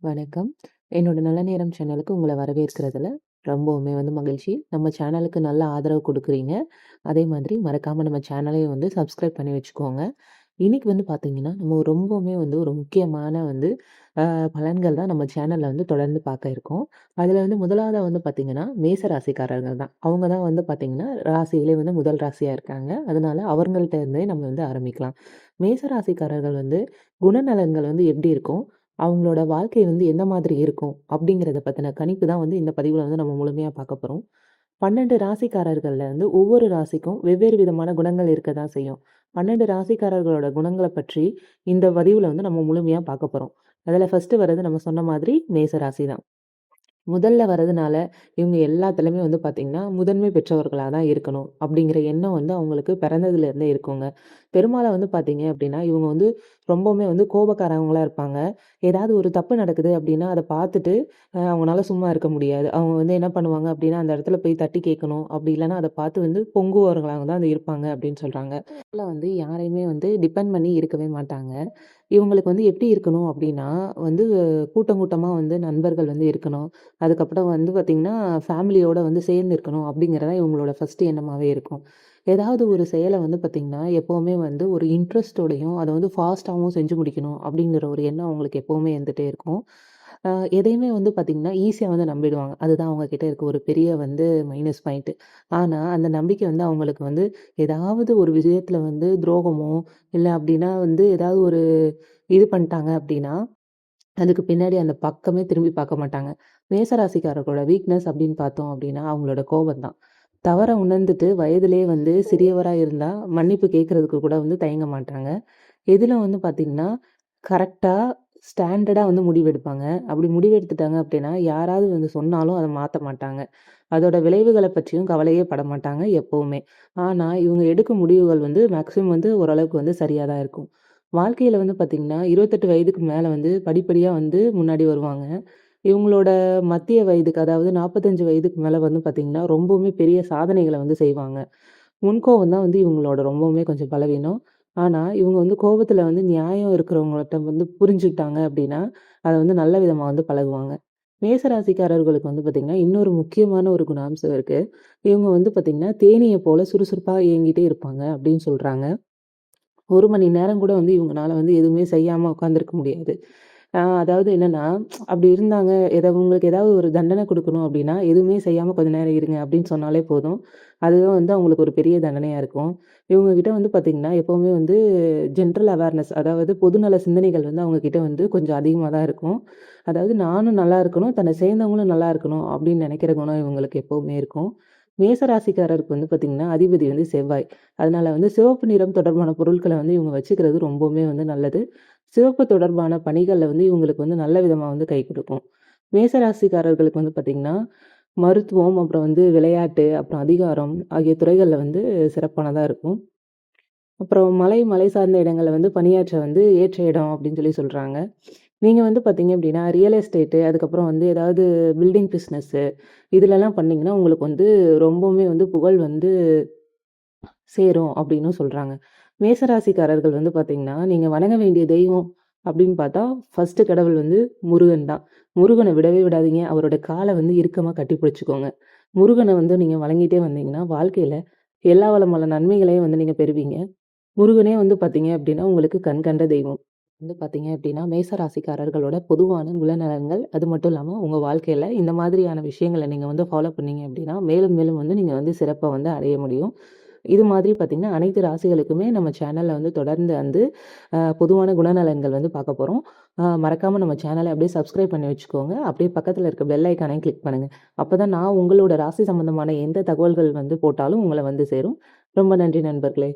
வணக்கம். என்னோட நல்ல நேரம் சேனலுக்கு உங்கள வரவேற்கிறதுல ரொம்பவுமே மகிழ்ச்சி. நம்ம சேனலுக்கு நல்ல ஆதரவு குடுக்குறீங்க. அதே மாதிரி மறக்காம நம்ம சேனலையும் சப்ஸ்கிரைப் பண்ணி வச்சுக்கோங்க. இன்னைக்கு பார்த்தீங்கன்னா, நம்ம ரொம்பவுமே ஒரு முக்கியமான அ பலன்கள் தான் நம்ம சேனல்ல தொடர்ந்து பார்க்க இருக்கோம். அதுல முதலாவதா பார்த்தீங்கன்னா, மேச ராசிக்காரர்கள் தான். அவங்க தான் பார்த்தீங்கன்னா, ராசியிலே முதல் ராசியா இருக்காங்க. அதனால அவங்கள்ட்ட இருந்தே நம்ம ஆரம்பிக்கலாம். மேச ராசிக்காரர்கள் குணநலன்கள் எப்படி இருக்கும்? அவங்களோட வாழ்க்கை எந்த மாதிரி இருக்கும்? அப்படிங்கிறத பத்தின கணிப்பு தான் இந்த பதிவுல நம்ம முழுமையா பார்க்க போறோம். 12 ராசிக்காரர்கள்ல ஒவ்வொரு ராசிக்கும் வெவ்வேறு விதமான குணங்கள் இருக்க தான் செய்யும். 12 ராசிக்காரர்களோட குணங்கள பற்றி இந்த பதிவுல நம்ம முழுமையா பார்க்க போறோம். அதுல ஃபர்ஸ்ட் வர்றது நம்ம சொன்ன மாதிரி மேச ராசி தான். முதல்ல வரதுனால, இவங்க எல்லாத்துலயுமே பார்த்தீங்கன்னா, முதன்மை பெற்றவர்களா தான் இருக்கணும். அப்படிங்கிற எண்ணம் அவங்களுக்கு பிறந்ததுலேருந்தே இருக்குங்க. பெரும்பாலும் பார்த்தீங்க அப்படின்னா, இவங்க ரொம்பவுமே கோபக்காரவங்களா இருப்பாங்க. ஏதாவது ஒரு தப்பு நடக்குது அப்படின்னா, அத பார்த்துட்டு அவங்கனால சும்மா இருக்க முடியாது. அவங்க என்ன பண்ணுவாங்க அப்படின்னா, அந்த இடத்துல போய் தட்டி கேட்கணும். அப்படி இல்லன்னா அத பார்த்து பொங்குபவர்களாக தான் இருப்பாங்க அப்படின்னு சொல்றாங்க. இதுல யாரையுமே டிபெண்ட் பண்ணி இருக்கவே மாட்டாங்க. இவங்களுக்கு எப்படி இருக்கணும் அப்படின்னா, வந்து கூட்டம் கூட்டமா நண்பர்கள் இருக்கணும். அதுக்கப்புறம் பார்த்தீங்கன்னா, ஃபேமிலியோட சேர்ந்து இருக்கணும் அப்படிங்கிறது தான் இவங்களோட ஃபர்ஸ்ட் எண்ணமாவே இருக்கும். ஏதாவது ஒரு செயல பார்த்தீங்கன்னா, எப்பவுமே ஒரு இன்ட்ரெஸ்ட்டோடையும், அத ஃபாஸ்ட்டாவும் செஞ்சு முடிக்கணும் அப்படிங்கிற ஒரு எண்ணம் அவங்களுக்கு எப்பவுமே இருந்துட்டே இருக்கும். அ எதையுமே பார்த்தீங்கன்னா, ஈஸியா நம்பிடுவாங்க. அதுதான் அவங்க கிட்ட இருக்க ஒரு பெரிய மைனஸ் பாயிண்ட். ஆனா, அந்த நம்பிக்கை அவங்களுக்கு ஏதாவது ஒரு விஷயத்துல துரோகமோ, இல்ல அப்படின்னா ஏதாவது ஒரு இது பண்ணிட்டாங்க அப்படின்னா, அதுக்கு பின்னாடி அந்த பக்கமே திரும்பி பார்க்க மாட்டாங்க. மேசராசிக்காரர்களோட வீக்னஸ் அப்படின்னு பார்த்தோம் அப்படின்னா, அவங்களோட கோபம் தான். தவற உணர்ந்துட்டு வயதிலேயே சிறியவரா இருந்தா, மன்னிப்பு கேட்கறதுக்கு கூட தயங்க மாட்டாங்க. எதில பார்த்தீங்கன்னா, கரெக்ட்டா ஸ்டாண்டர்டா முடிவெடுப்பாங்க. அப்படி முடிவெடுத்துட்டாங்க அப்படின்னா, யாராவது சொன்னாலும் அத மாத்த மாட்டாங்க. அதோட விளைவுகள பற்றியும் கவலையே பட மாட்டாங்க எப்பவுமே. ஆனா, இவங்க எடுக்கும் முடிவுகள் மேக்ஸிமம் ஓரளவுக்கு சரியா தான் இருக்கும். வாழ்க்கையில பார்த்தீங்கன்னா, 28 வயதுக்கு மேல படிப்படியா முன்னாடி வருவாங்க. இவங்களோட மத்திய வயதுக்கு அதாவது 45 வயதுக்கு மேல பார்த்தீங்கன்னா, ரொம்பவுமே பெரிய சாதனைகள செய்வாங்க. முன்கோவம் தான் இவங்களோட ரொம்பவுமே கொஞ்சம் பலவீனம். ஆனா, இவங்க கோவத்துல நியாயம் இருக்கிறவங்கள்ட்ட புரிஞ்சுக்கிட்டாங்க அப்படின்னா, அத நல்ல விதமா பழகுவாங்க. மேசராசிக்காரர்களுக்கு பார்த்தீங்கன்னா, இன்னொரு முக்கியமான ஒரு குணாம்சம் இருக்கு. இவங்க பார்த்தீங்கன்னா, தேனீய போல சுறுசுறுப்பா இயங்கிட்டே இருப்பாங்க அப்படின்னு சொல்றாங்க. 1 மணி நேரம் கூட இவங்கனால எதுவுமே செய்யாம உட்காந்துருக்க முடியாது. அதாவது என்னன்னா, அப்படி இருந்தாங்க உங்களுக்கு ஏதாவது ஒரு தண்டனை குடுக்கணும் அப்படின்னா, எதுவுமே செய்யாம கொஞ்ச நேரம் இருங்க அப்படின்னு சொன்னாலே போதும். அதுதான் அவங்களுக்கு ஒரு பெரிய தண்டனையா இருக்கும். இவங்க கிட்ட பார்த்தீங்கன்னா, எப்பவுமே ஜென்ரல் அவேர்னஸ் அதாவது பொதுநல சிந்தனைகள் அவங்க கிட்ட கொஞ்சம் அதிகமா தான் இருக்கும். அதாவது நானும் நல்லா இருக்கணும், தன்னை சேர்ந்தவங்களும் நல்லா இருக்கணும் அப்படின்னு நினைக்கிற குணம் இவங்களுக்கு எப்பவுமே இருக்கும். மேச ராசிக்காரருக்கு பார்த்தீங்கன்னா, அதிபதி செவ்வாய். அதனால சிவப்பு நிறம் தொடர்பான பொருட்கள இவங்க வச்சுக்கிறது ரொம்பவுமே நல்லது. சிவப்பு தொடர்பான பணிகள்ல இவங்களுக்கு நல்ல விதமா கை குடுக்கும். மேச ராசிக்காரர்களுக்கு பார்த்தீங்கன்னா, மருத்துவம், அப்புறம் விளையாட்டு, அப்புறம் அதிகாரம் ஆகிய துறைகள்ல சிறப்பானதா இருக்கும். அப்புறம் மலை சார்ந்த இடங்கள்ல பணியாற்ற ஏற்ற இடம் அப்படின்னு சொல்றாங்க. நீங்க பார்த்தீங்க அப்படின்னா, ரியல் எஸ்டேட்டு, அதுக்கப்புறம் ஏதாவது பில்டிங் பிசினஸ்ஸு இதுலலாம் பண்ணீங்கன்னா, உங்களுக்கு ரொம்பவுமே புகழ் சேரும் அப்படின்னும் சொல்றாங்க. மேசராசிக்காரர்கள் பார்த்தீங்கன்னா, நீங்க வணங்க வேண்டிய தெய்வம் அப்படின்னு பார்த்தா, ஃபர்ஸ்ட்டு கடவுள் முருகன் தான். முருகன விடவே விடாதீங்க. அவரோட கால இறுக்கமா கட்டி பிடிச்சுக்கோங்க. முருகன நீங்க வணங்கிட்டே வந்தீங்கன்னா, வாழ்க்கையில எல்லா வளமான நன்மைகளையும் நீங்க பெறுவீங்க. முருகனே பார்த்தீங்க அப்படின்னா, உங்களுக்கு கண் கண்ட தெய்வம். பார்த்தீங்க அப்படின்னா, மேச ராசிக்காரர்களோட பொதுவான குணநலன்கள், அது மட்டும் இல்லாம உங்க வாழ்க்கையில இந்த மாதிரியான விஷயங்கள நீங்க ஃபாலோ பண்ணீங்க அப்படின்னா, மேலும் மேலும் நீங்க சிறப்பா அடைய முடியும். இது மாதிரி பார்த்தீங்கன்னா, அனைத்து ராசிகளுக்குமே நம்ம சேனல்ல தொடர்ந்து பொதுவான குணநலன்கள் பார்க்க போறோம். மறக்காம நம்ம சேனல அப்படியே சப்ஸ்கிரைப் பண்ணி வச்சுக்கோங்க. அப்படியே பக்கத்துல இருக்க பெல் ஐகானையும் கிளிக் பண்ணுங்க. அப்பதான் நான் உங்களோட ராசி சம்பந்தமான எந்த தகவல்கள் போட்டாலும் உங்கள சேரும். ரொம்ப நன்றி நண்பர்களே!